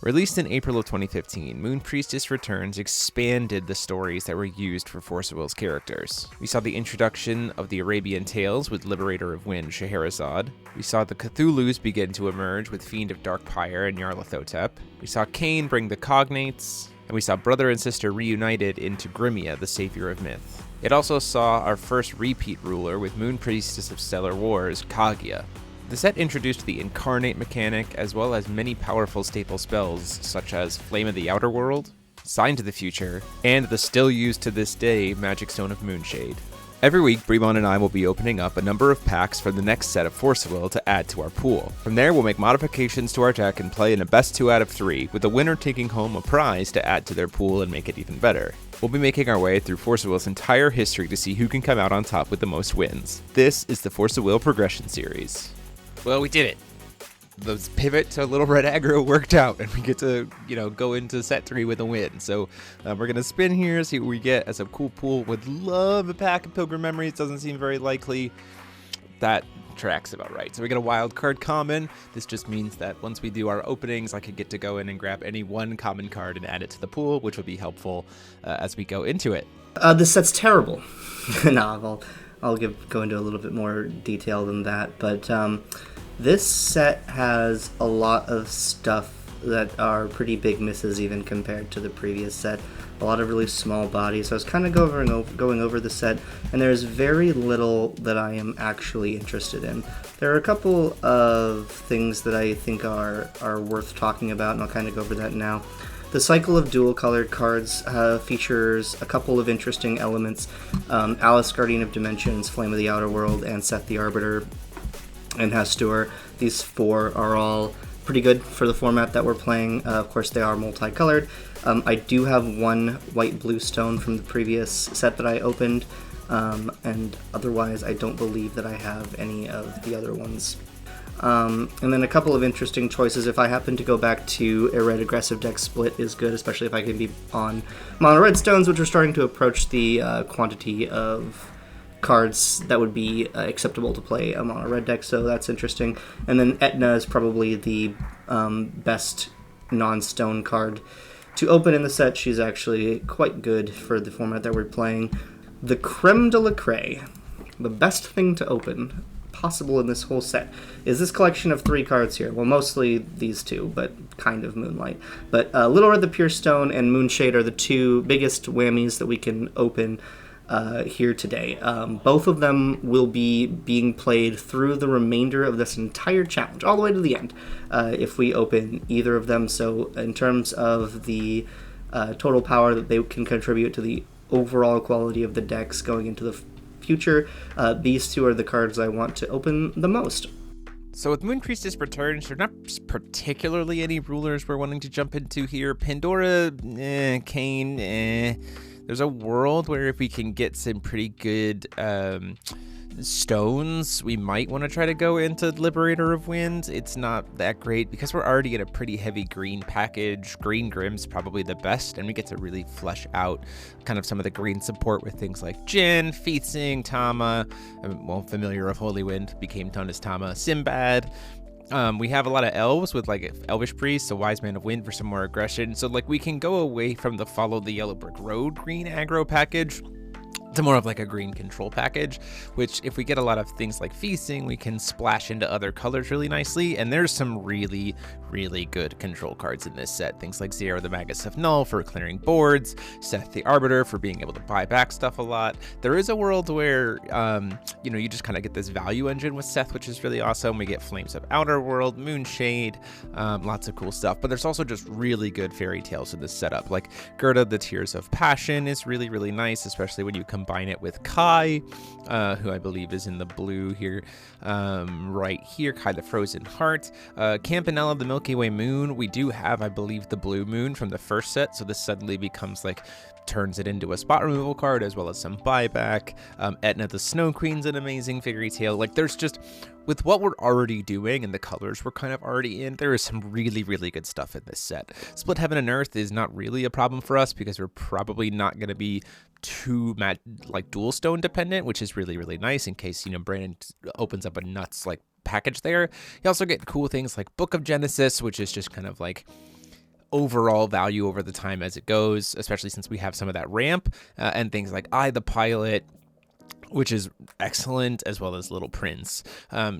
Released in April of 2015, Moon Priestess Returns expanded the stories that were used for Force of Will's characters. We saw the introduction of the Arabian Tales with Liberator of Wind Scheherazade. We saw the Cthulhus begin to emerge with Fiend of Dark Pyre and Nyarlathotep. We saw Cain bring the Cognates, and we saw brother and sister reunited into Grimia, the savior of myth. It also saw our first repeat ruler with Moon Priestess of Stellar Wars, Kaguya. The set introduced the Incarnate mechanic, as well as many powerful staple spells, such as Flame of the Outer World, Sign to the Future, and the still used to this day Magic Stone of Moonshade. Every week, Bremon and I will be opening up a number of packs for the next set of Force of Will to add to our pool. From there, we'll make modifications to our deck and play in a best 2 out of 3, with the winner taking home a prize to add to their pool and make it even better. We'll be making our way through Force of Will's entire history to see who can come out on top with the most wins. This is the Force of Will Progression Series. Well, we did it. The pivot to Little Red Aggro worked out, and we get to, go into set 3 with a win. So we're going to spin here, see what we get as a cool pool. Would love a pack of Pilgrim Memories. Doesn't seem very likely. That tracks about right. So we get a wild card common. This just means that once we do our openings, I could get to go in and grab any one common card and add it to the pool, which will be helpful as we go into it. This set's terrible. No, I'll go into a little bit more detail than that, but this set has a lot of stuff that are pretty big misses even compared to the previous set. A lot of really small bodies. So I was kind of going over the set, and there's very little that I am actually interested in. There are a couple of things that I think are worth talking about, and I'll kind of go over that now. The cycle of dual-colored cards features a couple of interesting elements. Alice, Guardian of Dimensions, Flame of the Outer World, and Seth the Arbiter, and Hastur. These 4 are all pretty good for the format that we're playing. Of course, they are multicolored. I do have one white-blue stone from the previous set that I opened, and otherwise I don't believe that I have any of the other ones. And then a couple of interesting choices. If I happen to go back to a red aggressive deck, split is good, especially if I can be on mono red stones, which are starting to approach the quantity of cards that would be acceptable to play a mono red deck, so that's interesting. And then Etna is probably the best non-stone card to open in the set. She's actually quite good for the format that we're playing. The creme de la creme, the best thing to open possible in this whole set, is this collection of 3 cards here. Well, mostly these 2, but kind of Moonlight. But Little Red the Pure Stone and Moonshade are the 2 biggest whammies that we can open here today. Both of them will be being played through the remainder of this entire challenge, all the way to the end, if we open either of them. So in terms of the total power that they can contribute to the overall quality of the decks going into the future, these 2 are the cards I want to open the most. So with Moon Priestess Returns, there are not particularly any rulers we're wanting to jump into here. Pandora, Cain, There's a world where if we can get some pretty good stones, we might want to try to go into Liberator of Wind. It's not that great because we're already in a pretty heavy green package. Green Grim's probably the best, and we get to really flesh out kind of some of the green support with things like Jin, Feetsing, Tama, Familiar of Holy Wind became known as Tama, Sinbad. We have a lot of elves with like Elvish Priest, so Wise Man of Wind for some more aggression. So like we can go away from the Follow the Yellow Brick Road green aggro package to more of like a green control package, which if we get a lot of things like Feasting, we can splash into other colors really nicely. And there's some really, really good control cards in this set. Things like Zero the Magus of Null for clearing boards, Seth the Arbiter for being able to buy back stuff a lot. There is a world where, you just kind of get this value engine with Seth, which is really awesome. We get Flames of Outer World, Moonshade, lots of cool stuff. But there's also just really good fairy tales in this setup. Like Gerda, the Tears of Passion is really, really nice, especially when you combine it with Kai, who I believe is in the blue here, right here, Kai the Frozen Heart. Campanella, the Milky Way Moon, we do have, I believe, the blue moon from the first set, so this suddenly becomes like, turns it into a spot removal card as well as some buyback. Etna the Snow Queen's an amazing fairy tale. Like there's just, with what we're already doing and the colors we're kind of already in, there is some really, really good stuff in this set. Split Heaven and Earth is not really a problem for us because we're probably not going to be too dual stone dependent, which is really, really nice in case, Brandon opens up a nuts package there. You also get cool things like Book of Genesis, which is just kind of like overall value over the time as it goes, especially since we have some of that ramp and things like the Pilot, which is excellent, as well as Little Prince,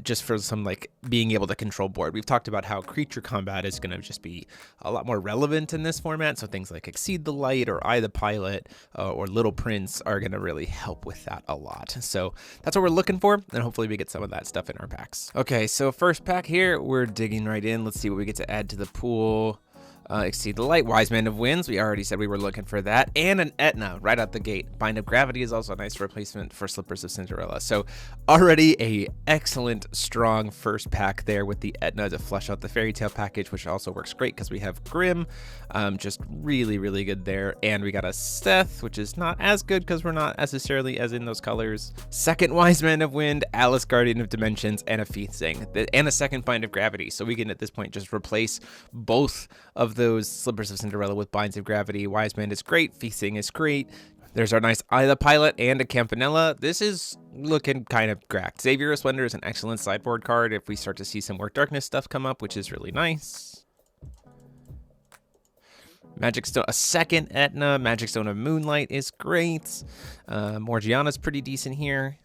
just for some like being able to control board. We've talked about how creature combat is going to just be a lot more relevant in this format, so things like Exceed the Light or the Pilot or Little Prince are going to really help with that a lot. So that's what we're looking for, and hopefully we get some of that stuff in our packs. Okay, so first pack here, we're digging right in. Let's see what we get to add to the pool. Exceed the Light, Wise Man of Winds, we already said we were looking for that, and an Etna right out the gate. Bind of Gravity is also a nice replacement for Slippers of Cinderella, so already a excellent, strong first pack there with the Etna to flush out the Fairy Tale package, which also works great because we have Grim, just really, really good there, and we got a Seth, which is not as good because we're not necessarily as in those colors. Second Wise Man of Wind, Alice Guardian of Dimensions, and a Feith Sing, and a second Bind of Gravity, so we can at this point just replace both of those Slippers of Cinderella with Binds of Gravity. Wise Man is great, Feith Sing is great. There's our nice the Pilot and a Campanella. This is looking kind of cracked. Savior of Splendor is an excellent sideboard card if we start to see some Work Darkness stuff come up, which is really nice. Magic Stone, a second Etna. Magic Stone of Moonlight is great. Morgiana's pretty decent here.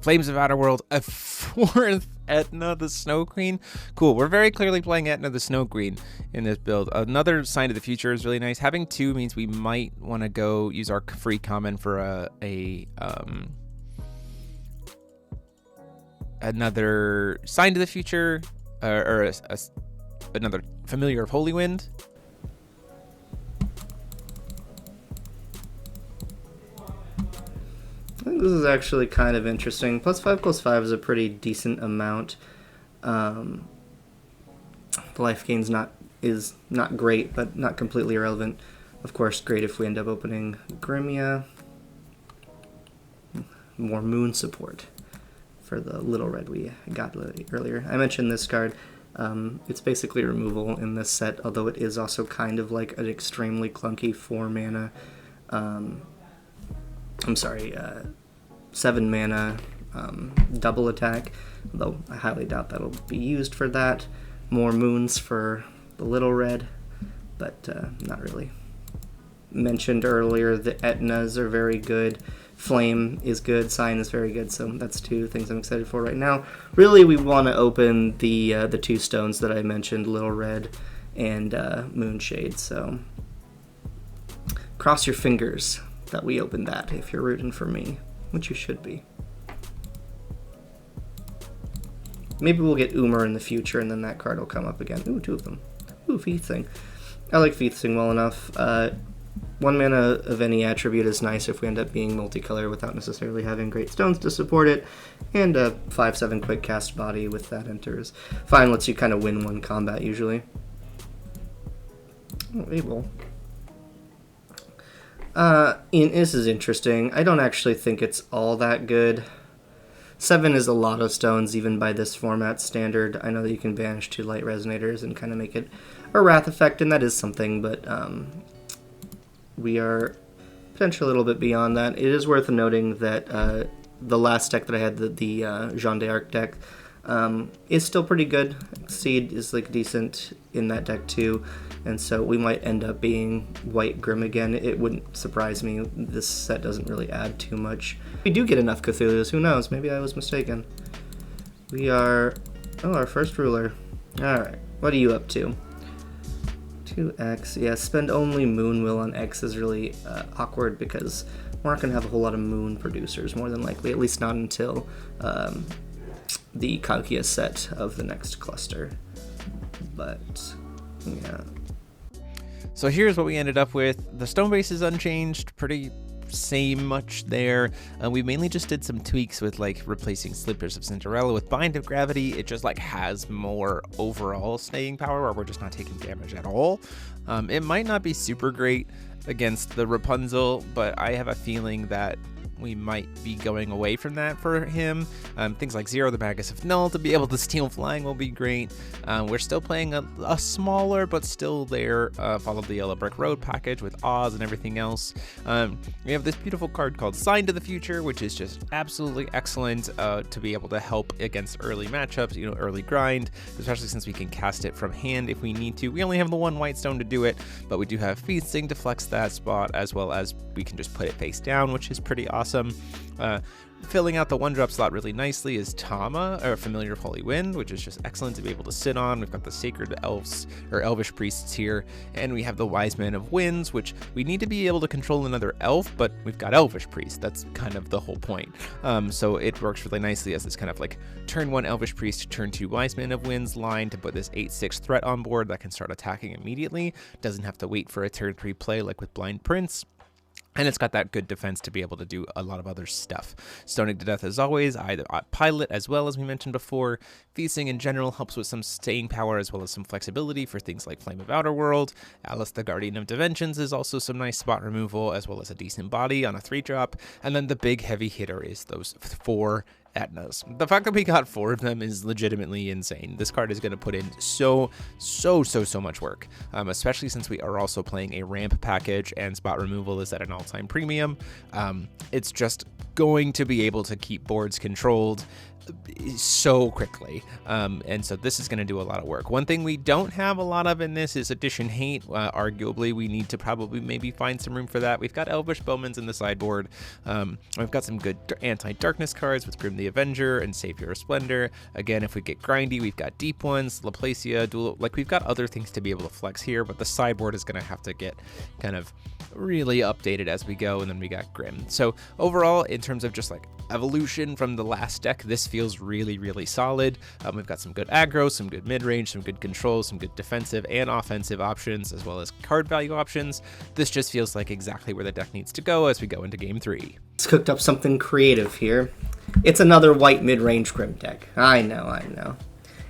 Flames of Outer World, a fourth Etna the Snow Queen. Cool, we're very clearly playing Etna the Snow Queen in this build. Another Sign of the Future is really nice. Having two means we might want to go use our free common for another Sign to the Future, or another Familiar of Holy Wind. I think this is actually kind of interesting. +5/+5 is a pretty decent amount. The life gain's is not great, but not completely irrelevant. Of course, great if we end up opening Grimia. More moon support for the little red we got earlier. I mentioned this card. It's basically removal in this set, although it is also kind of like an extremely clunky 4-mana 7 mana double attack, though I highly doubt that'll be used for that. More moons for the little red, but not really. Mentioned earlier, the Etnas are very good. Flame is good, Sign is very good, so that's two things I'm excited for right now. Really, we want to open the two stones that I mentioned, Little Red and Moonshade, so cross your fingers that we open that if you're rooting for me, which you should be. Maybe we'll get Umar in the future and then that card will come up again. Ooh, two of them. Ooh, Feith Sing. I like Feith Sing well enough. 1 mana of any attribute is nice if we end up being multicolor without necessarily having great stones to support it. And a 5/7 quick cast body with that enters. Fine, lets you kind of win one combat usually. Oh, Abel. This is interesting. I don't actually think it's all that good. 7 is a lot of stones, even by this format standard. I know that you can banish 2 light resonators and kind of make it a wrath effect, and that is something, but we are potentially a little bit beyond that. It is worth noting that the last deck that I had, the Jeanne d'Arc deck, is still pretty good. Exceed is like decent in that deck too, and so we might end up being white Grim again. It wouldn't surprise me. This set doesn't really add too much. We do get enough Cthulhu's, who knows? Maybe I was mistaken. We are... oh, our first ruler. Alright, what are you up to? 2X, yeah, spend only Moon Will on X is really awkward because we're not going to have a whole lot of Moon producers, more than likely, at least not until the Kaguya set of the next cluster. But, yeah. So here's what we ended up with. The stone base is unchanged, pretty same much there. We mainly just did some tweaks with like replacing Slippers of Cinderella with Bind of Gravity. It just like has more overall staying power where we're just not taking damage at all. It might not be super great against the Rapunzel, but I have a feeling that we might be going away from that for him. Things like Zero the Magus of Null to be able to steal flying will be great. We're still playing a smaller but still there Follow the Yellow Brick Road package with Oz and everything else. We have this beautiful card called Sign to the Future, which is just absolutely excellent to be able to help against early matchups, early grind, especially since we can cast it from hand if we need to. We only have the one white stone to do it, but we do have Feasting to flex that spot, as well as we can just put it face down, which is pretty awesome. Filling out the 1-drop slot really nicely is Tama, or Familiar of Holy Wind, which is just excellent to be able to sit on. We've got the Sacred Elves, or Elvish Priests here, and we have the Wise Man of Winds, which we need to be able to control another elf, but we've got Elvish Priest. That's kind of the whole point. So it works really nicely as this kind of like turn 1 Elvish Priest, turn 2 Wise Man of Winds line to put this 8/6 threat on board that can start attacking immediately. Doesn't have to wait for a turn 3 play like with Blind Prince. And it's got that good defense to be able to do a lot of other stuff. Stoning to Death as always, either Pilot as well as we mentioned before. Feasting in general helps with some staying power as well as some flexibility for things like Flame of Outer World. Alice the Guardian of Dimensions is also some nice spot removal as well as a decent body on a 3-drop. And then the big heavy hitter is those 4 Etnas. The fact that we got 4 of them is legitimately insane. This card is going to put in so much work, especially since we are also playing a ramp package and spot removal is at an all-time premium. It's just going to be able to keep boards controlled so quickly, and so this is going to do a lot of work. One thing we don't have a lot of in this is Addition Hate. Arguably we need to probably maybe find some room for that. We've got Elvish Bowmans in the sideboard. We've got some good anti-darkness cards with Grim the Avenger and Savior of Splendor. Again, if we get grindy, we've got deep ones, Laplacia, Dual, like we've got other things to be able to flex here, but the sideboard is going to have to get kind of really updated as we go. And then we got Grim. So overall, in terms of just like evolution from the last deck, this feels really solid. We've got some good aggro, some good mid-range, some good control, some good defensive and offensive options, as well as card value options. This just feels like exactly where the deck needs to go as we go into game 3. It's cooked up something creative here. It's another white mid-range Grim deck. I know.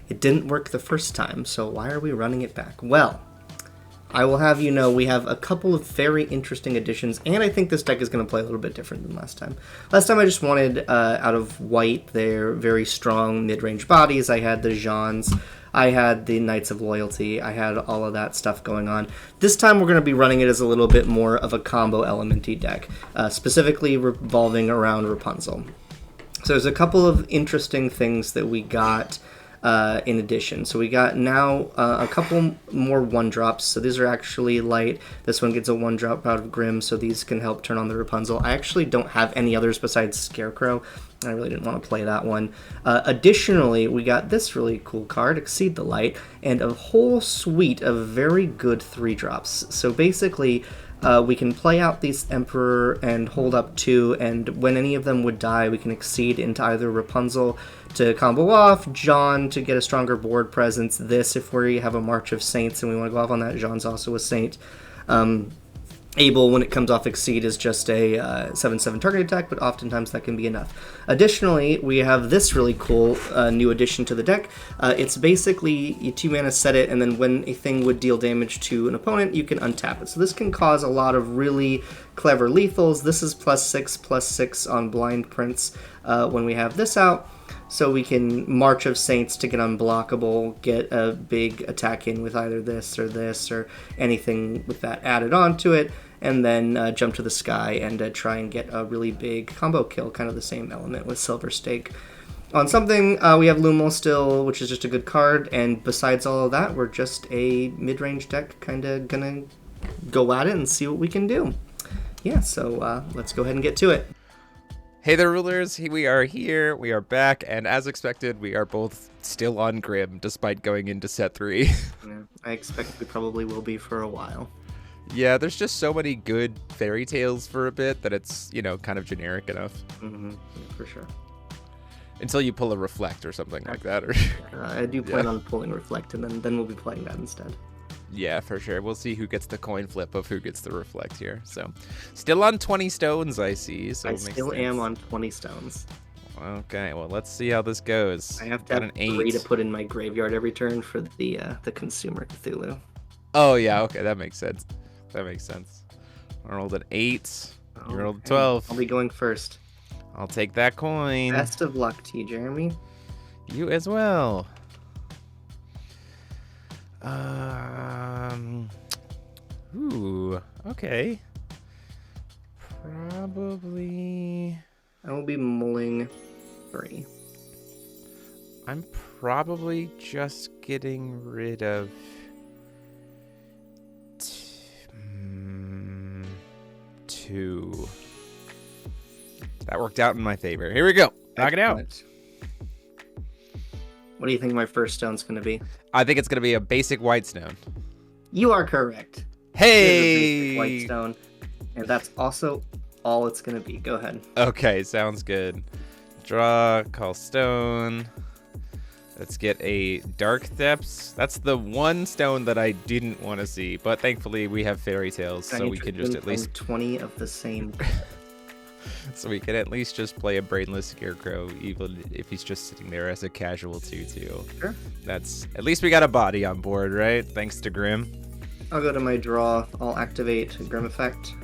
It didn't work the first time, so why are we running it back? Well, I will have you know we have a couple of very interesting additions, and I think this deck is going to play a little bit different than last time. Last time I just wanted, out of white, their very strong mid-range bodies. I had the Jeans, I had the Knights of Loyalty, I had all of that stuff going on. This time we're going to be running it as a little bit more of a combo elementy deck, specifically revolving around Rapunzel. So there's a couple of interesting things that we got in addition. So we got now a couple more 1-drops. So these are actually light. This one gets a 1-drop out of Grim, so these can help turn on the Rapunzel. I actually don't have any others besides Scarecrow. I really didn't want to play that one. Additionally, we got this really cool card, Exceed the Light, and a whole suite of very good 3-drops. So basically, we can play out these Emperor and hold up 2, and when any of them would die, we can Exceed into either Rapunzel to combo off, John to get a stronger board presence, this if we have a March of Saints and we want to go off on that, John's also a Saint. Abel, when it comes off Exceed, is just a 7/7 target attack, but oftentimes that can be enough. Additionally, we have this really cool new addition to the deck. It's basically you 2-mana set it, and then when a thing would deal damage to an opponent, you can untap it. So this can cause a lot of really clever lethals. This is +6/+6 on Blind Prince when we have this out. So we can March of Saints to get unblockable, get a big attack in with either this or anything with that added on to it, and then jump to the sky and try and get a really big combo kill, kind of the same element with Silver Stake. On something, we have Lumel still, which is just a good card, and besides all of that, we're just a mid-range deck, kind of gonna go at it and see what we can do. Yeah, so let's go ahead and get to it. Hey there, rulers. We are here. We are back, and as expected, we are both still on Grim, despite going into set 3. Yeah, I expect we probably will be for a while. Yeah, there's just so many good fairy tales for a bit that it's, kind of generic enough. Mm-hmm. Yeah, for sure. Until you pull a Reflect or something like that. Or I do plan on pulling Reflect, and then we'll be playing that instead. Yeah, for sure. We'll see who gets the coin flip of who gets the Reflect here. So, still on 20 stones, I see. So I still am on 20 stones. Okay, well, let's see how this goes. I have to have 3 to put in my graveyard every turn for the Consumer Cthulhu. Oh, yeah, okay, that makes sense. I rolled an 8. You rolled Okay. 12. I'll be going first. I'll take that coin. Best of luck to you, Jeremy. You as well. Ooh, okay. Probably... I will be mulling 3. I'm probably just getting rid of... 2. That worked out in my favor. Here we go. Knock it out. Excellent. What do you think my first stone's going to be? I think it's going to be a basic white stone. You are correct. Hey! It is a basic white stone. And that's also all it's going to be. Go ahead. Okay, sounds good. Draw, call stone. Let's get a Dark Depths. That's the one stone that I didn't want to see, but thankfully we have fairy tales, so we can just at least 20 of the same. so we can at least just play a brainless scarecrow, even if he's just sitting there as a casual 2/2. Sure. That's at least we got a body on board, right? Thanks to Grim. I'll go to my draw. I'll activate Grim Effect.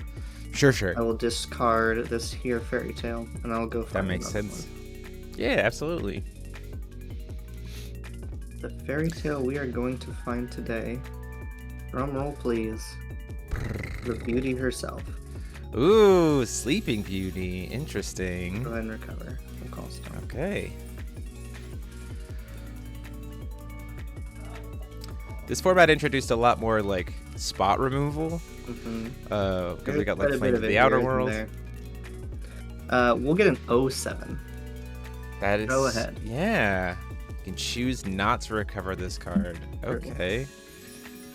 Sure. I will discard this here fairy tale, and I'll go. That makes sense. Yeah, absolutely. The fairy tale we are going to find today. Drum roll, please. The beauty herself. Ooh, Sleeping Beauty. Interesting. Go ahead and recover. We'll call stone. Okay. This format introduced a lot more like spot removal. Because we got like Flame of the Outer World. We'll get an 07. That is. Go ahead. Yeah. You can choose not to recover this card. Okay.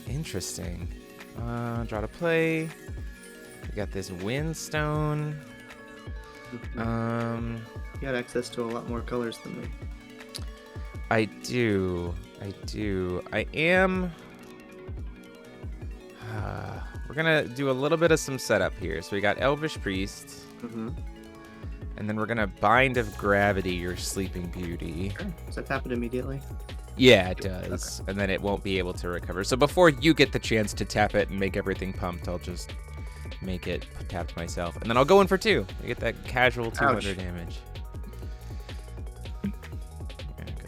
Interesting. Draw to play. We got this Windstone. You got access to a lot more colors than me. I do. I am... we're gonna do a little bit of some setup here. So we got Elvish Priest. And then we're gonna Bind of Gravity your Sleeping Beauty. Sure. Does that tap it immediately? Yeah, it does. Okay. And then it won't be able to recover. So before you get the chance to tap it and make everything pumped, I'll just make it tapped myself. And then I'll go in for 2. I get that casual 200 damage.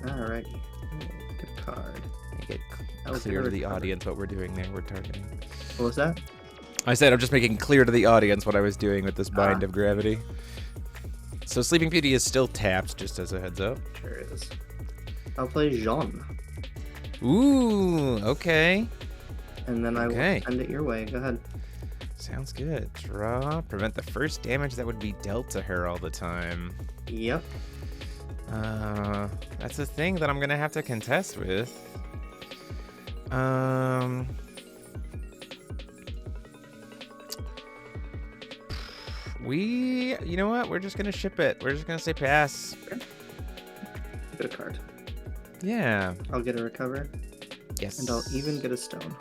Alright. Good card. Make it clear to the audience what we're doing there. We're targeting. What was that? I said I'm just making clear to the audience what I was doing with this Bind of Gravity. So Sleeping Beauty is still tapped, just as a heads up. Sure is. I'll play Jean. Ooh, okay. And then I will send it your way. Go ahead. Sounds good. Draw. Prevent the first damage that would be dealt to her all the time. Yep. That's a thing that I'm going to have to contest with. You know what? We're just going to ship it. We're just going to say pass. Okay. Good card. Yeah. I'll get a recover. Yes. And I'll even get a stone.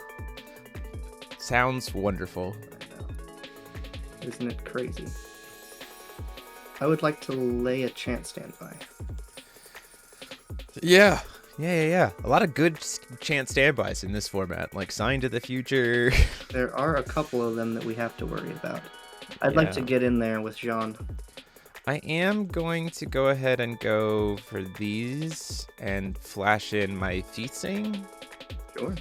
Sounds wonderful. Isn't it crazy? I would like to lay a chance standby. Yeah. A lot of good chance standbys in this format, like Sign to the Future. There are a couple of them that we have to worry about. I'd like to get in there with Jean. I am going to go ahead and go for these and flash in my Feasting. Sure.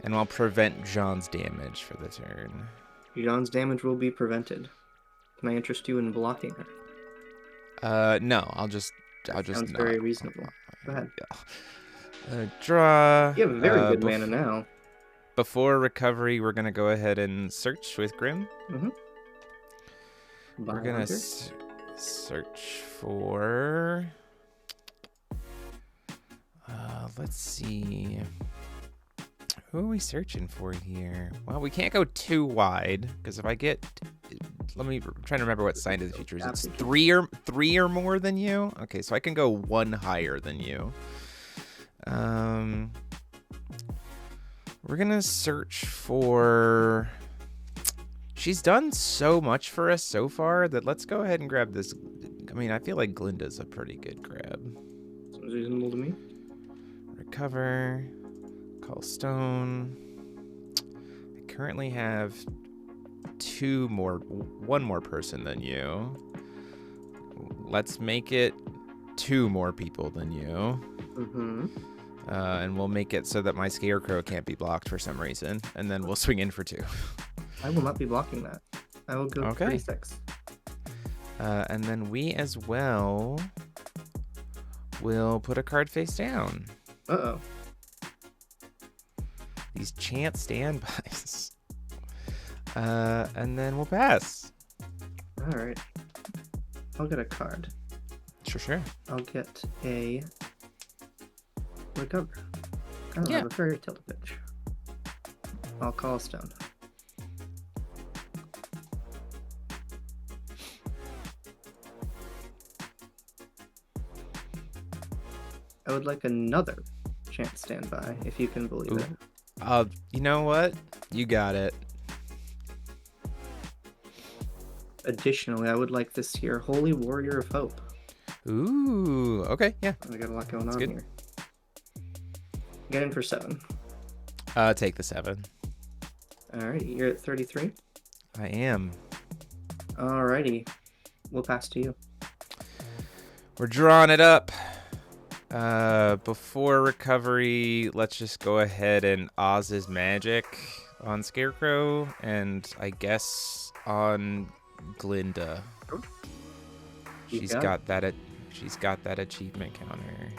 And I'll prevent Jean's damage for the turn. Jean's damage will be prevented. Can I interest you in blocking her? No, I'll just Sounds very reasonable. Go ahead. Draw. You have a very good mana now. Before recovery, we're gonna go ahead and search with Grim. We're gonna search for. Let's see. Who are we searching for here? Well, we can't go too wide because if I get, let me try to remember what Sign to the Future is. It's three or more than you. Okay, so I can go 1 higher than you. We're gonna search for. She's done so much for us so far that let's go ahead and grab this. I mean, I feel like Glinda's a pretty good grab. Sounds reasonable to me. Recover. Call stone. I currently have one more person than you. Let's make it 2 more people than you. Mm-hmm. And we'll make it so that my scarecrow can't be blocked for some reason. And then we'll swing in for 2. I will not be blocking that. I will go 36. And then we as well will put a card face down. Uh-oh. These chance standbys. And then we'll pass. All right. I'll get a card. Sure. I'll get a recover. I don't have a fairy tale to pitch. I'll call a stone. I would like another chance standby, if you can believe it. You know what? You got it. Additionally, I would like this here Holy Warrior of Hope. Ooh, okay, yeah. I got a lot going That's on good. here. Get in for 7. Take the 7. Alrighty, you're at 33? I am. Alrighty, we'll pass to you. We're drawing it up. Before recovery, let's just go ahead and Oz's magic on Scarecrow, and I guess on Glinda. She's got that achievement counter.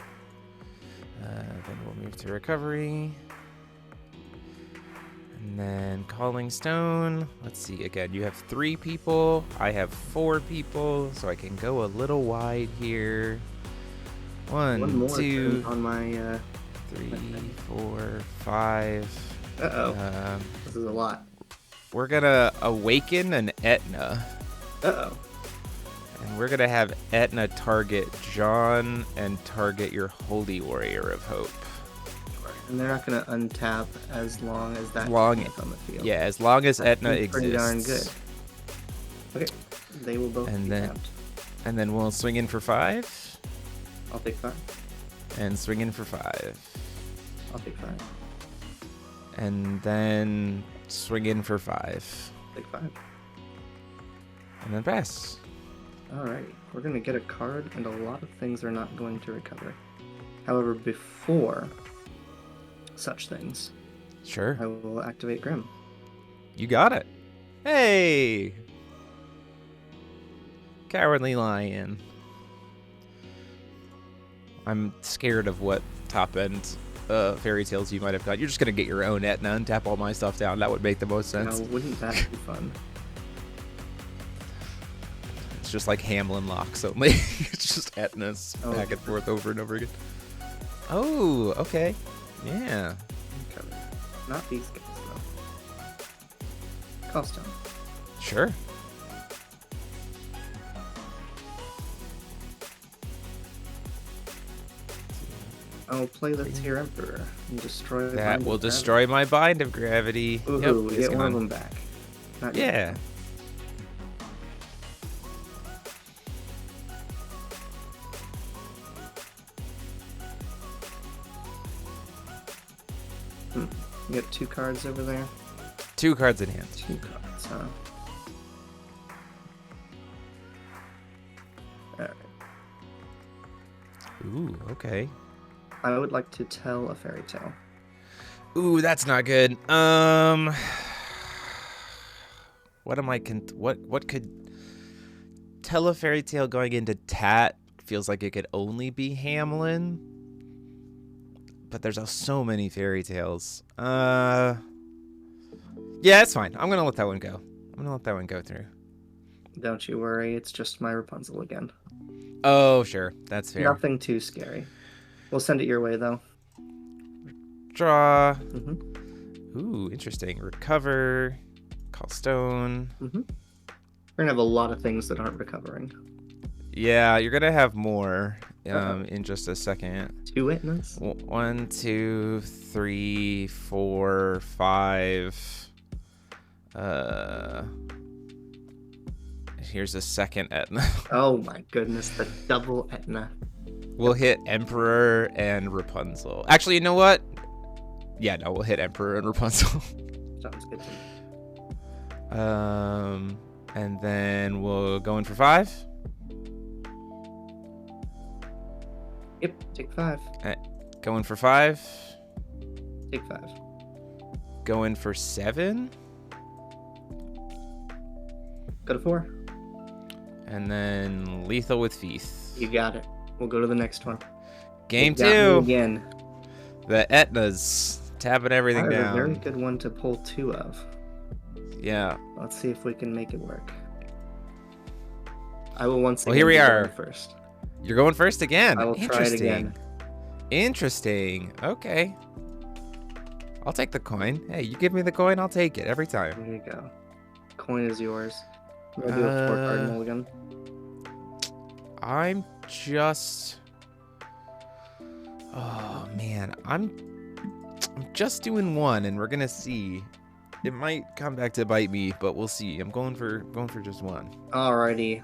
Then we'll move to recovery. And then Calling Stone. Let's see, again, you have 3 people. I have 4 people, so I can go a little wide here. One more 2, on my 3, 4, 5. Uh-oh. This is a lot. We're gonna awaken an Etna. Uh-oh. And we're gonna have Etna target John and target your Holy Warrior of Hope. And they're not gonna untap as long as that is on the field. Yeah, as long as Etna exists. Pretty darn good. Okay, they will both be tapped. And then we'll swing in for 5. I'll take 5. And swing in for 5. I'll take 5. And then swing in for 5. Take 5. And then pass. Alright, we're going to get a card, and a lot of things are not going to recover. However, before such things, Sure. I will activate Grim. You got it. Hey! Cowardly Lion. I'm scared of what top-end fairy tales you might have got. You're just going to get your own Etna and tap all my stuff down. That would make the most sense. Now, wouldn't that be fun? It's just like Hamlin locks only. It's just Etnas back and forth over and over again. Oh, okay. Yeah. Okay. Not these guys, though. Cost down. Sure. I'll play the Tier Emperor and destroy the That will destroy my bind of gravity. Ooh, get one of them back. Not yeah. You got 2 cards over there? 2 cards in hand. 2 cards, huh? Alright. Ooh, okay. I would like to tell a fairy tale. Ooh, that's not good. What am I what could tell a fairy tale going into Tat? Feels like it could only be Hamlin. But there's so many fairy tales. Yeah, it's fine. I'm gonna let that one go. I'm gonna let that one go through. Don't you worry, it's just my Rapunzel again. Oh, sure. That's fair. Nothing too scary. We'll send it your way, though. Draw. Mm-hmm. Ooh, interesting. Recover. Call Stone. Mm-hmm. We're gonna have a lot of things that aren't recovering. Yeah, you're gonna have more in just a second. 2 Etnas? 1, 2, 3, 4, 5. Here's a second Etna. Oh my goodness, the double Etna. We'll hit Emperor and Rapunzel. Actually, you know what? Yeah, no, we'll hit Emperor and Rapunzel. Sounds good to me. And then we'll go in for 5. Yep, take 5. Go in for 5. Take 5. Go in for 7. Go to 4. And then lethal with Feast. You got it. We'll go to the next one. Game You got me 2. again. The Etna's tapping everything I have down. a very good one to pull 2 of. Yeah. Let's see if we can make it work. I will once again Well, here we are. Going first. You're going first again. I will try it again. Interesting. Okay. I'll take the coin. Hey, you give me the coin, I'll take it every time. There you go. Coin is yours. I'm gonna do a 4-card mulligan. I'm just... Oh, man. I'm just doing 1, and we're gonna see. It might come back to bite me, but we'll see. I'm going for just 1. Alrighty.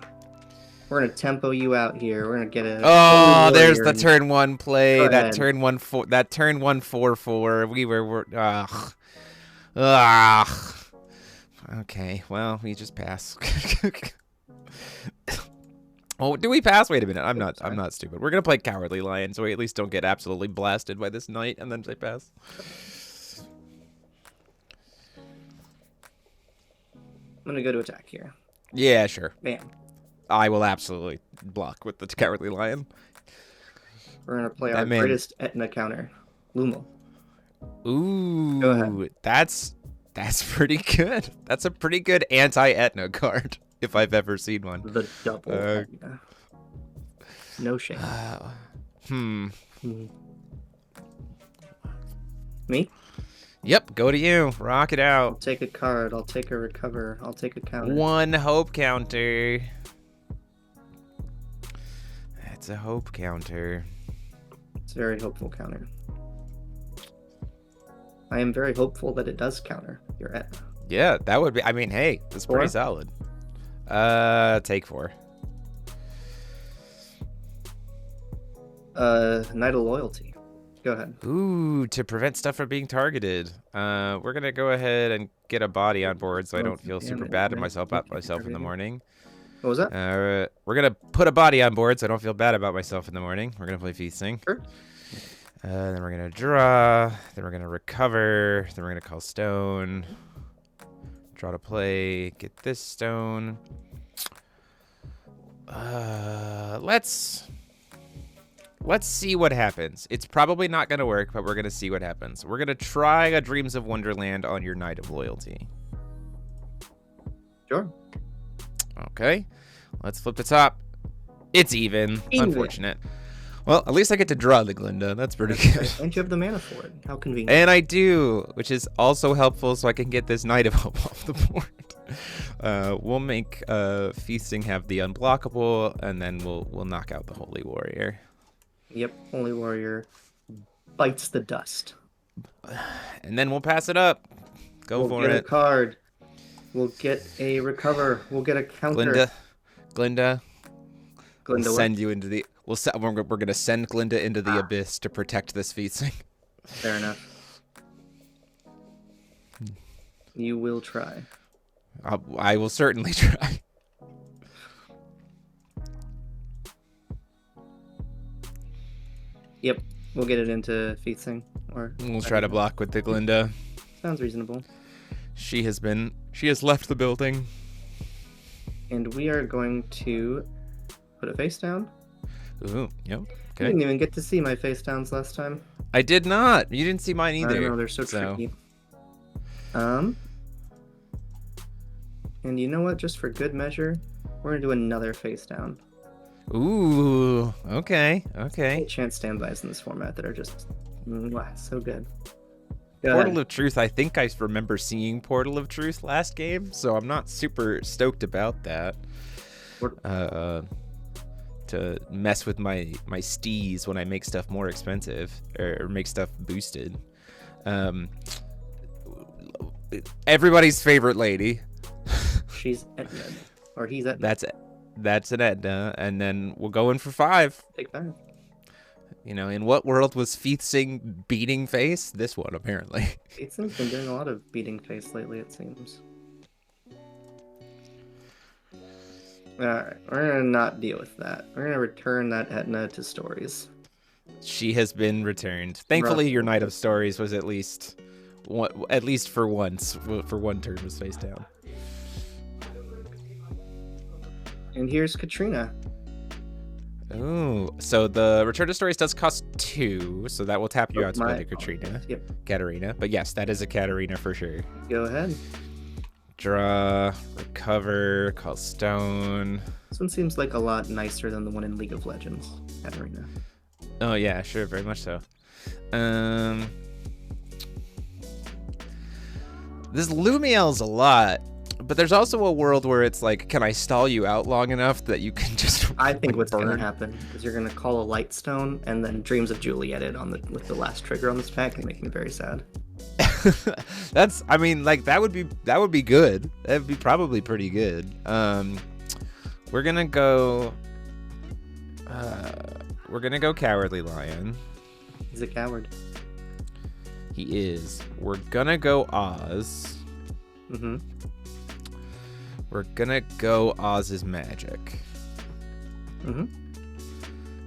We're gonna tempo you out here. We're gonna get a... Oh, there's the turn 1 play. Go That ahead. turn 1 4. That turn 1 4/4. We were ugh. Ugh. Okay. Well, we just pass. Oh, do we pass? Wait a minute. I'm not stupid. We're gonna play Cowardly Lion, so we at least don't get absolutely blasted by this knight, and then say pass. I'm gonna go to attack here. Yeah, sure. Bam. I will absolutely block with the Cowardly Lion. We're gonna play That our man- greatest Etna counter, Lumo. Ooh, Go ahead. that's pretty good. That's a pretty good anti-Etna card, if I've ever seen one. The double Etna. No shame. Me? Yep, go to you. Rock it I'll out. take a card. I'll take a recover. I'll take a counter. 1 hope counter. That's a hope counter. It's a very hopeful counter. I am very hopeful that it does counter your Etna. Yeah, that would be. I mean, hey, that's pretty 4? solid. Take 4. Knight of Loyalty. Go ahead. Ooh, to prevent stuff from being targeted. We're gonna go ahead and get a body on board, so I don't feel super bad about myself in the morning. What was that? We're gonna put a body on board, so I don't feel bad about myself in the morning. We're gonna play Feasting. Sure. Then we're gonna draw. Then we're gonna recover. Then we're gonna call stone. Draw to play. Get this stone. Let's see what happens. It's probably not gonna work, but we're gonna see what happens. We're gonna try a Dreams of Wonderland on your Knight of Loyalty. Sure. Okay. Let's flip the top. It's even. Unfortunate. Well, at least I get to draw the Glinda. That's pretty good. And you have the mana for it. How convenient. And I do, which is also helpful, so I can get this Knight of Hope off the board. We'll make Feasting have the unblockable, and then we'll knock out the Holy Warrior. Yep, Holy Warrior bites the dust. And then we'll pass it up. We'll get it. A card. We'll get a recover. We'll get a counter. Glinda. We'll what? send you into the. We're gonna send Glinda into the abyss to protect this Feasting. Fair enough. You will try. I will certainly try. Yep, we'll get it into Feasting. Or We'll try to block with the Glinda. sounds reasonable. She has left the building. And we are going to put it face down. Ooh, yep. You Okay. didn't even get to see my face downs last time. I did not. You didn't see mine either. I know, they're so tricky. And you know what? Just for good measure, we're gonna do another face down. Ooh, okay. Chance standbys in this format that are just so good. Portal of Truth, I think I remember seeing Portal of Truth last game, so I'm not super stoked about that. To mess with my stees when I make stuff more expensive or make stuff boosted. Everybody's favorite lady. She's Etna, or he's Etna. That's an Edna, and then we'll go in for 5. Take 5. You know, in what world was Feasting beating face? This one, apparently. Feasting's been doing a lot of beating face lately, it seems. Alright, we're gonna not deal with that. We're gonna return that Etna to stories. She has been returned. Thankfully, your Knight of Stories was at least for once, for one turn, was face down. And here's Katrina. Ooh, so the Return to Stories does cost 2, so that will tap you out to play the Katrina. Yep. Katarina. But yes, that is a Katarina for sure. Go ahead. Draw, recover, call stone. This one seems like a lot nicer than the one in League of Legends, Katarina. Oh yeah, sure, very much so. This Lumiel's a lot, but there's also a world where it's like, can I stall you out long enough that you can just I think what's burn? gonna happen is you're gonna call a Lightstone and then Dreams of Juliet it on with the last trigger on this pack and make me very sad. I mean, like that would be good. That'd be probably pretty good. We're gonna go Cowardly Lion. He's a coward. He is. We're gonna go Oz. Mm-hmm. We're gonna go Oz's Magic. Mm-hmm.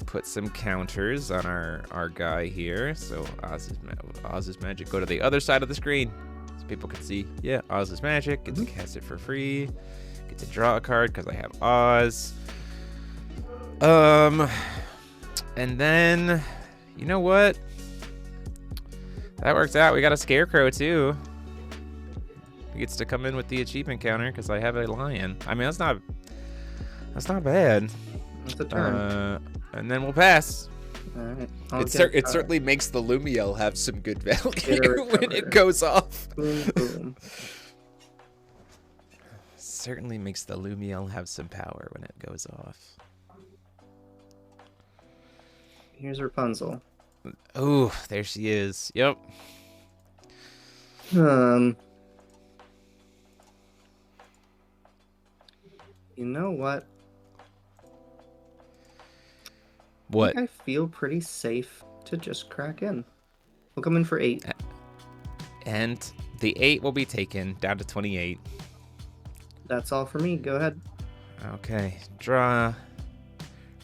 Put some counters on our guy here. So Oz's Magic. Go to the other side of the screen so people can see. Yeah, Oz's Magic. Get to cast it for free. Get to draw a card because I have Oz. And then, you know what? That works out. We got a Scarecrow too. He gets to come in with the achievement counter because I have a lion. I mean, that's not bad. That's a turn. And then we'll pass. All right. It certainly makes the Lumiel have some good value when it goes off. Boom, boom. Certainly makes the Lumiel have some power when it goes off. Here's Rapunzel. Oh, there she is. Yep. You know what? What? I feel pretty safe to just crack in. We'll come in for 8. And the 8 will be taken down to 28. That's all for me. Go ahead. Okay. Draw.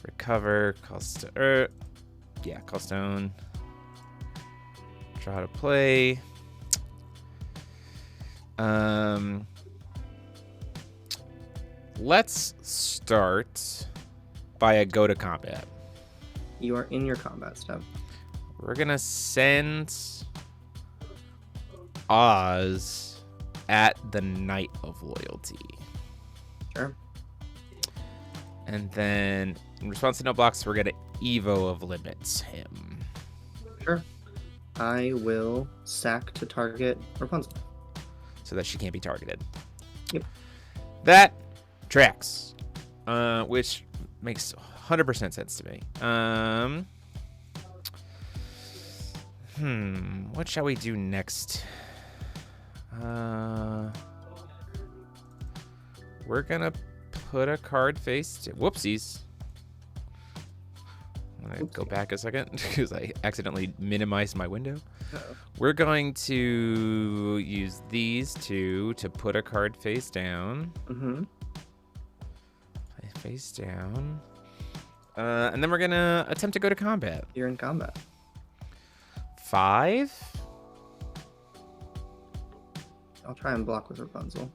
Recover. Call stone. Draw to play. Let's start by a go to combat. You are in your combat step. We're gonna send Oz at the Knight of Loyalty. Sure. And then in response to no blocks, we're gonna Evo of Limits him. Sure. I will sack to target Rapunzel. So that she can't be targeted. Yep. That tracks. Which makes 100% sense to me. What shall we do next? We're gonna put a card face to... Whoopsies. I'm gonna go back a second because I accidentally minimized my window. Uh-oh. We're going to use these two to put a card face down. Mm-hmm. Face down. And then we're gonna attempt to go to combat. You're in combat. 5. I'll try and block with Rapunzel.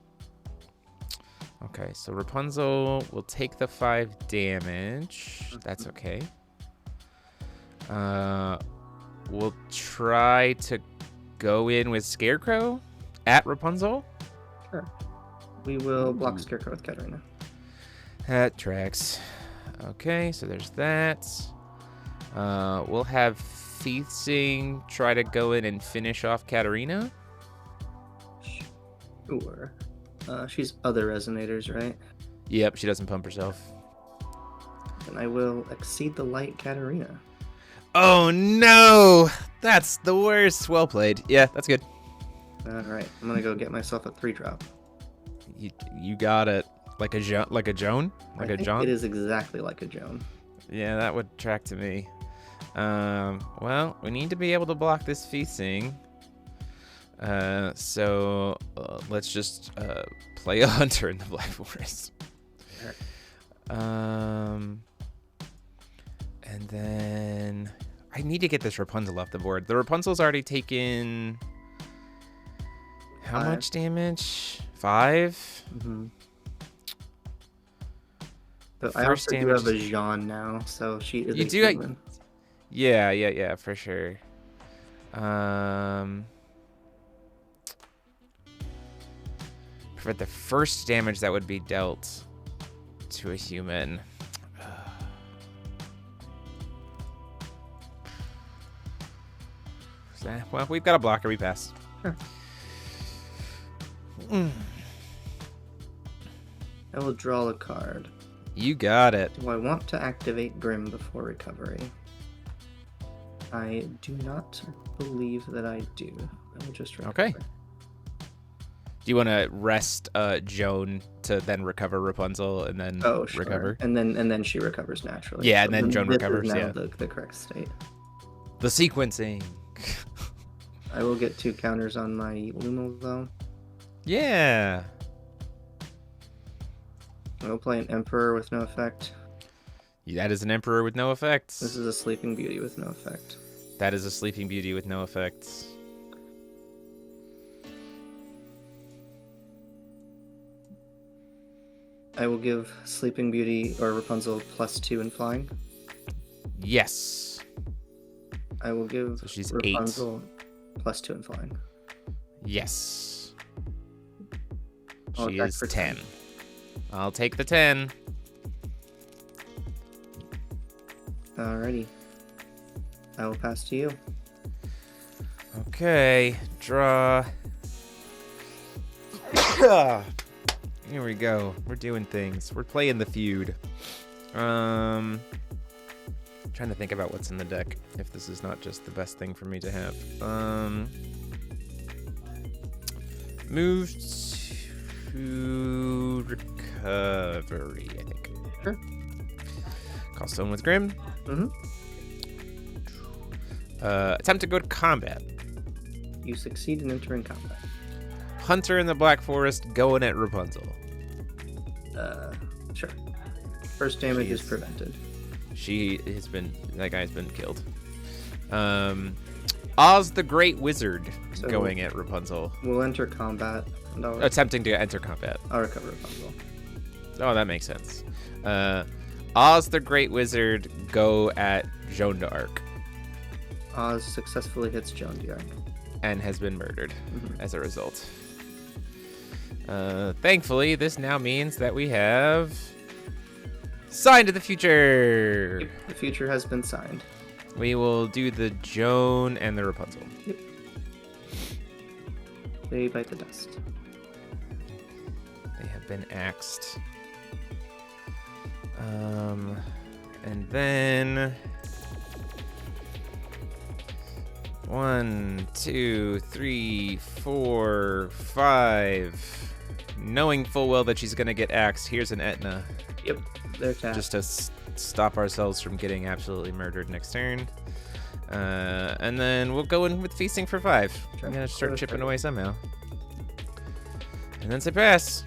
Okay, so Rapunzel will take the 5 damage. That's okay. We'll try to go in with Scarecrow at Rapunzel. Sure. We will block Scarecrow with Katarina. That tracks. Okay, so there's that. We'll have Thiefsing try to go in and finish off Katarina. Sure. She's other resonators, right? Yep, she doesn't pump herself. And I will exceed the light Katarina. Oh no! That's the worst. Well played. Yeah, that's good. Alright, I'm gonna go get myself a 3-drop. You got it. Like a Joan? Like a John? It is exactly like a Joan. Yeah, that would track to me. Well, we need to be able to block this feasting. So let's just play a hunter in the Black Forest. And then I need to get this Rapunzel off the board. The Rapunzel's already taken how much damage? 5? Mm-hmm. But I also do have a Jean now, so she is a human. Yeah, for sure. For the first damage that would be dealt to a human. Well, we've got a blocker. We pass. Sure. I will draw a card. You got it. Do I want to activate Grim before recovery? I do not believe that I do. I will just recover. Okay. Do you want to rest Joan to then recover Rapunzel and then recover? And then she recovers naturally. Yeah, and then Joan recovers. Is now yeah, the correct state. The sequencing. I will get 2 counters on my Lumo though. Yeah. I will play an Emperor with no effect. That is an Emperor with no effects. This is a Sleeping Beauty with no effect. That is a Sleeping Beauty with no effects. I will give Sleeping Beauty or Rapunzel +2 in flying. Yes. I will give she's Rapunzel +2 in flying. Yes. I'll She is 10. I'll take the 10. Alrighty. I will pass to you. Okay. Draw. Here we go. We're doing things. We're playing the feud. Trying to think about what's in the deck, if this is not just the best thing for me to have. Move to recovery, I think. Sure. Call Stone with Grim. Mm-hmm. Attempt to go to combat. You succeed in entering combat. Hunter in the Black Forest going at Rapunzel. Sure. First damage is prevented. That guy's been killed. Oz the Great Wizard going at Rapunzel. We'll enter combat. And Attempting to enter combat. I'll recover Rapunzel. Oh, that makes sense. Oz the Great Wizard go at Joan d'Arc. Oz successfully hits Joan d'Arc. And has been murdered as a result. Thankfully, this now means that we have signed to the future. Yep, the future has been signed. We will do the Joan and the Rapunzel. Yep. They bite the dust. They have been axed. And then 1, 2, 3, 4, 5. Knowing full well that she's gonna get axed, here's an Etna. Yep, they're tapped. Just to stop ourselves from getting absolutely murdered next turn. And then we'll go in with feasting for 5. Sure. I'm gonna start chipping away somehow. And then say pass.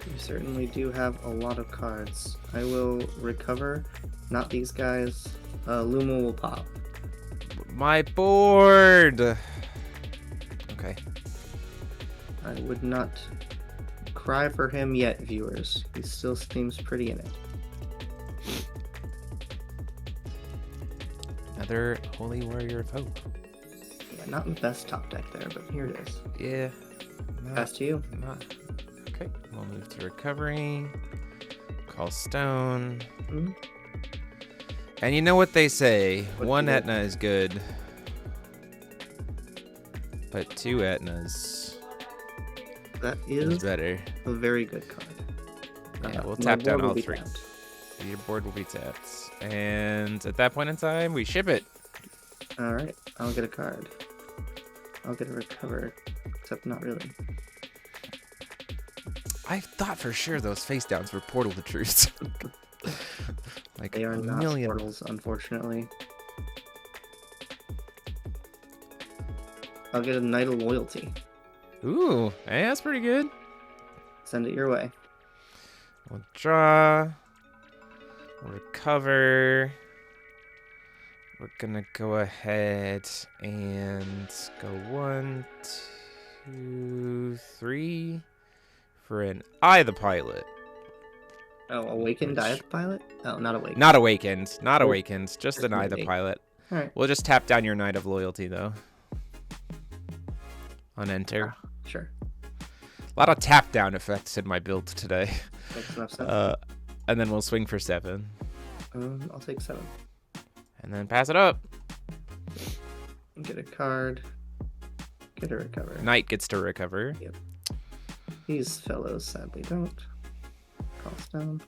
You certainly do have a lot of cards. I will recover. Not these guys. Lumo will pop. My board. Okay. I would not cry for him yet, viewers. He still seems pretty in it. Another Holy Warrior of Hope. Yeah, not the best top deck there, but here it is. Yeah. Pass to you. Okay. We'll move to recovery. Call Stone. Mm-hmm. And you know what they say? One Etna is good. But 2 Etnas. That is better. A very good card. Yeah, we'll tap down all 3. Tapped. Your board will be tapped. And at that point in time, we ship it. Alright, I'll get a card. I'll get a recover, except not really. I thought for sure those face downs were Portal to Truth. Like they are not portals, unfortunately. I'll get a Knight of Loyalty. Ooh, hey, that's pretty good. Send it your way. We'll draw. recover. We're gonna go ahead and go 1, 2, 3 for an Eye the Pilot. Oh, awakened Eye the Pilot? Oh, not awakened. Not awakened. Not awakened. Just an Eye the Pilot. All right. We'll just tap down your Knight of Loyalty though. On enter. Sure. A lot of tap down effects in my build today. Makes enough sense. And then we'll swing for 7. I'll take 7. And then pass it up. Get a card. Get a recover. Knight gets to recover. Yep. These fellows sadly don't. Cost down.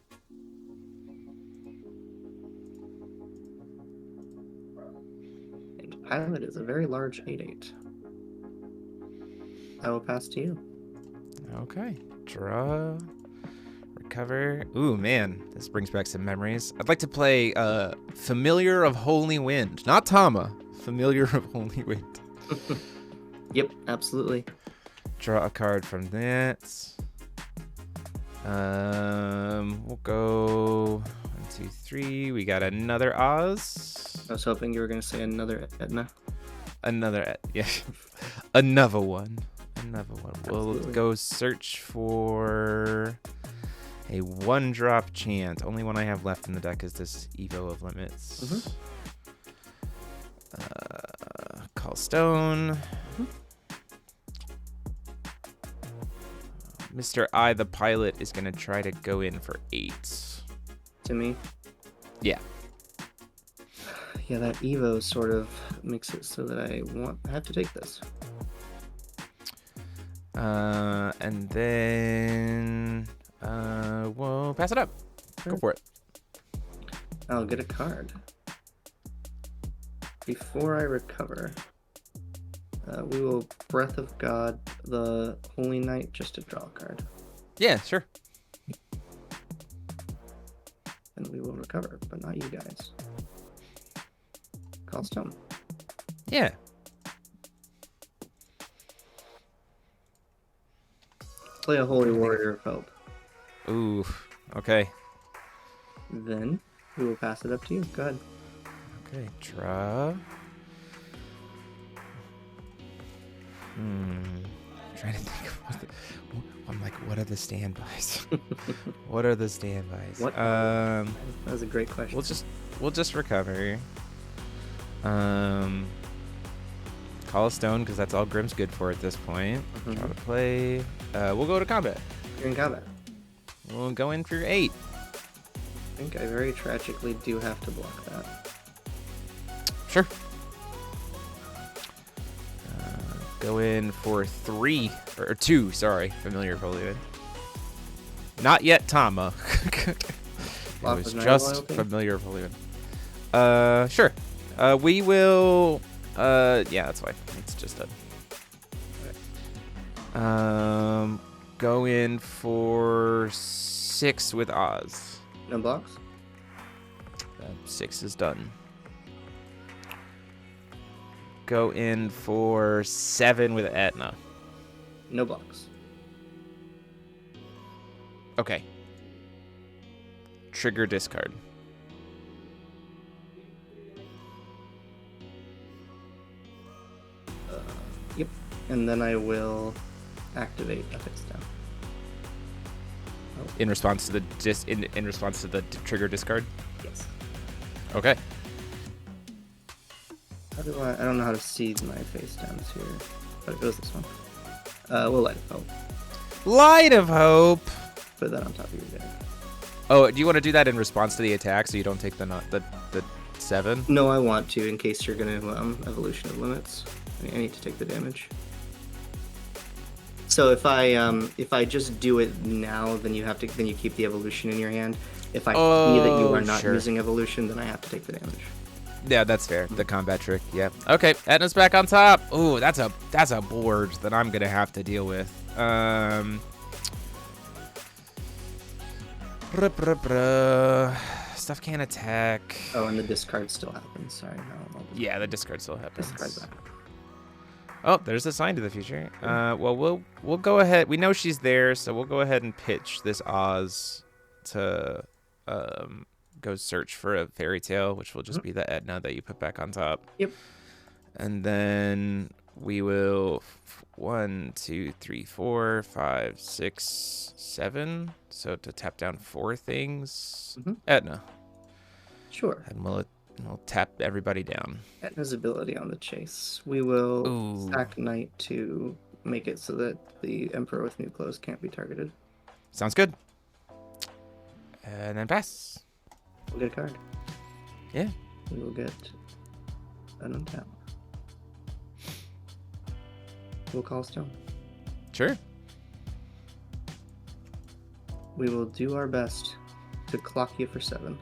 And Pilot is a very large 8/8. I will pass to you. Okay. Draw. Recover. Ooh, man. This brings back some memories. I'd like to play Familiar of Holy Wind. Not Tama. Familiar of Holy Wind. Yep, absolutely. Draw a card from that. We'll go 1, 2, 3. We got another Oz. I was hoping you were going to say another Edna. Yeah. Another one. We'll Absolutely. go search for a 1-drop chant. Only one I have left in the deck is this Evo of Limits. Call Stone. Mr. I the Pilot is going to try to go in for 8. To me? Yeah. Yeah, that Evo sort of makes it so that I have to take this. And then we'll pass it up. Go for it. I'll get a card. Before I recover, we will Breath of God the Holy Knight just to draw a card. Yeah, sure. And we will recover, but not you guys. Call Stone. Yeah. Play a Holy Warrior of Hope. Ooh, okay. Then we will pass it up to you. Go ahead. Okay, draw. I'm trying to think of I'm like, what are the standbys? What are the standbys? What? That was a great question. We'll just recover. Call a Stone because that's all Grim's good for at this point. Try to play. We'll go to combat. You're in combat. We'll go in for your 8. I think I very tragically do have to block that. Sure. Go in for 3 or 2. Sorry, Familiar Holy Wind. Not yet, Tama. It was just Familiar Holy Wind. Sure. We will. Yeah, that's fine. It's just done. Go in for 6 with Oz. No blocks? 6 is done. Go in for 7 with Etna. No blocks. Okay. Trigger discard. Yep. And then I will activate a face down. In response to the in response to the trigger discard. Yes. Okay. How do I don't know how to see my face downs here, but it goes this one. We'll Light of Hope. Light of Hope. Put that on top of your deck. Oh, do you want to do that in response to the attack so you don't take the 7? No, I want to in case you're gonna Evolution of Limits. I need to take the damage. So if I just do it now, then you keep the evolution in your hand. If I see that you are not using evolution, then I have to take the damage. Yeah, that's fair. The combat trick. Yeah. Okay, Etna's back on top. Ooh, that's a board that I'm gonna have to deal with. Stuff can't attack. Oh, and the discard still happens. Sorry. No, yeah, the discard still happens. Discard that. Oh, there's a sign to the future. Well, we'll go ahead. We know she's there, so we'll go ahead and pitch this Oz to go search for a fairy tale, which will just be the Etna that you put back on top. Yep. And then we will 1, 2, 3, 4, 5, 6, 7. So to tap down 4 things. Etna. Sure. And we'll tap everybody down. Etna's ability on the chase. We will sack Knight to make it so that the Emperor with new clothes can't be targeted. Sounds good. And then pass. We'll get a card. Yeah. We will get an untap. We'll call Stone. Sure. We will do our best to clock you for 7.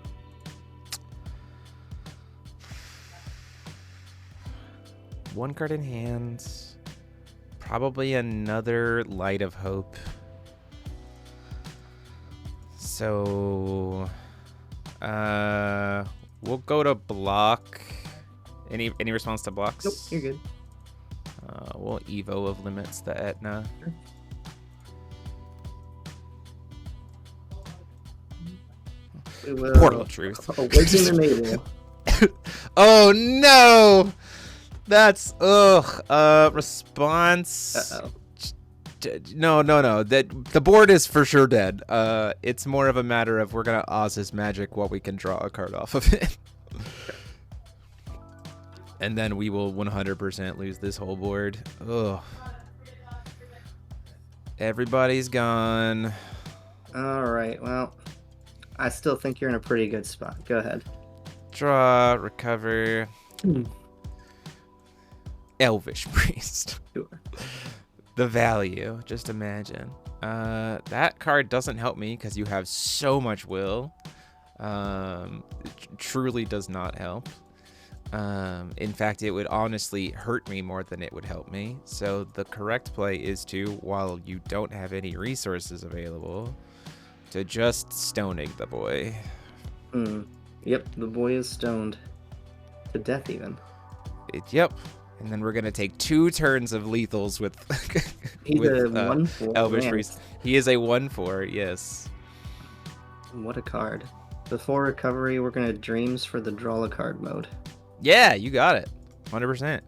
One card in hand. Probably another Light of Hope. So we'll go to block. Any response to blocks? Nope, you're good. We'll Evo of Limits the Etna. We will Portal of Truth. Awaken the Navel. Oh no! That's response. Uh-oh. No. The board is for sure dead. It's more of a matter of we're gonna Oz's magic while we can draw a card off of it. And then we will 100% lose this whole board. Ugh. Everybody's gone. All right. Well, I still think you're in a pretty good spot. Go ahead. Draw, recover. Elvish Priest. Sure. The value, just imagine. That card doesn't help me because you have so much will. It truly does not help. In fact, it would honestly hurt me more than it would help me. So the correct play is to, while you don't have any resources available, to just stoning the boy. Yep, the boy is stoned. To death, even. Yep. And then we're going to take 2 turns of lethals with, He's a 1/4 Elvish rance. Priest. He is a 1/4, yes. What a card. Before recovery, we're going to Dreams for the draw a card mode. Yeah, you got it. 100%.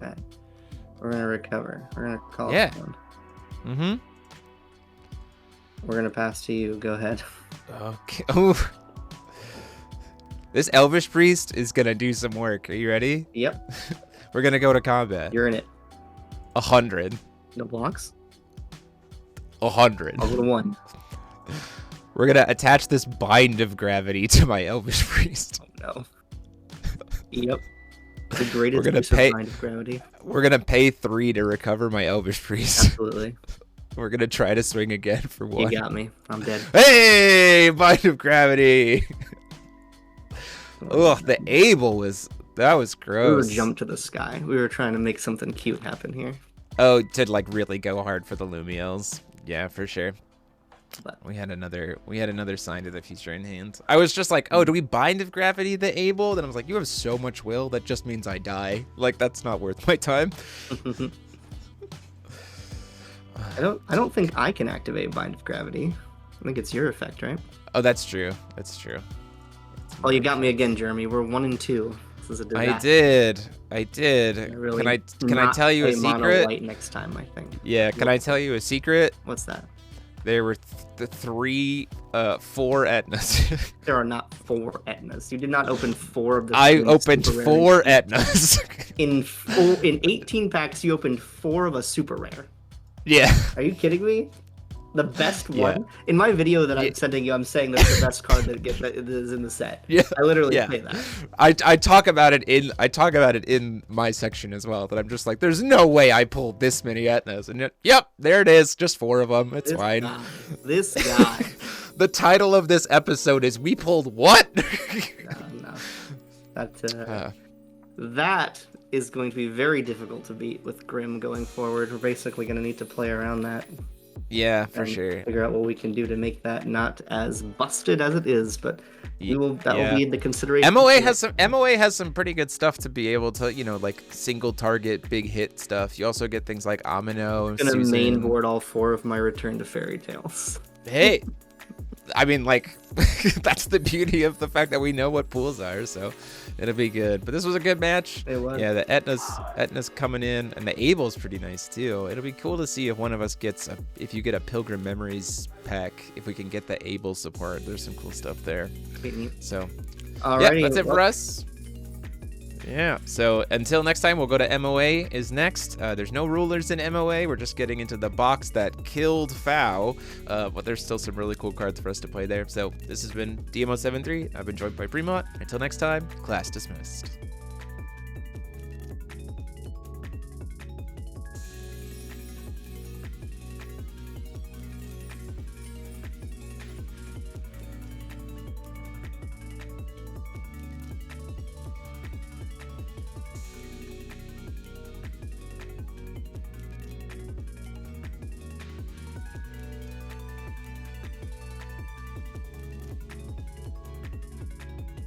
Okay. We're going to recover. We're going to call Yeah. it down. Mm-hmm. We're going to pass to you. Go ahead. Okay. Ooh. This Elvish Priest is going to do some work. Are you ready? Yep. We're going to go to combat. You're in it. 100. No blocks? 100. I'll go to 1. We're going to attach this bind of gravity to my Elvish Priest. Oh, no. Yep. The greatest We're gonna use pay- of mind of gravity. We're going to pay 3 to recover my Elvish Priest. Absolutely. We're going to try to swing again for 1. You got me. I'm dead. Hey! Bind of gravity! Ugh, the Able that was gross. We were jumped to the sky. We were trying to make something cute happen here. Oh, to like really go hard for the Lumiels. Yeah, for sure. But We had another sign to the future in hand. I was just like, oh, do we bind of gravity the Able? Then I was like, you have so much will, that just means I die. Like, that's not worth my time. I don't think I can activate Bind of Gravity. I think it's your effect, right? Oh, that's true. That's true. Oh, you got me again, Jeremy. We're 1 and 2. This is a disaster. I did. Really Can I tell you a play mono secret? white next time, I think. Yeah, can I tell you a secret? What's that? There were 4 Etnas. There are not 4 Etnas. You did not open 4 of the. I three opened super 4 rares. Etnas. In 18 packs, you opened 4 of a super rare. Yeah. Are you kidding me? The best Yeah. one in my video that I'm sending you, I'm saying that's the best card that is in the set. Yeah. I literally Yeah. say that. I talk about it in my section as well. That I'm just like, there's no way I pulled this many Etnas, and yep, there it is, just 4 of them. It's fine. This guy. The title of this episode is "We Pulled What?" No. That is going to be very difficult to beat with Grim going forward. We're basically going to need to play around that. Yeah, for and sure. Figure out what we can do to make that not as busted as it is, but that will be in the consideration. MOA has some pretty good stuff to be able to, like single target big hit stuff. You also get things like Amino and I'm gonna Susan. main board all 4 of my Return to Fairy Tales. Hey, I mean, like, that's the beauty of the fact that we know what pools are, so it'll be good. But this was a good match. It was. Yeah, the Etna's coming in, and the Abel's pretty nice too. It'll be cool to see if one of us gets if you get a Pilgrim Memories pack, if we can get the Abel support. There's some cool stuff there. So, Alrighty, yeah, that's it for us. Yeah, so until next time, we'll go to MOA is next. There's no rulers in MOA. We're just getting into the box that killed FAO, but there's still some really cool cards for us to play there. So this has been DMO73. I've been joined by Fremont. Until next time, class dismissed.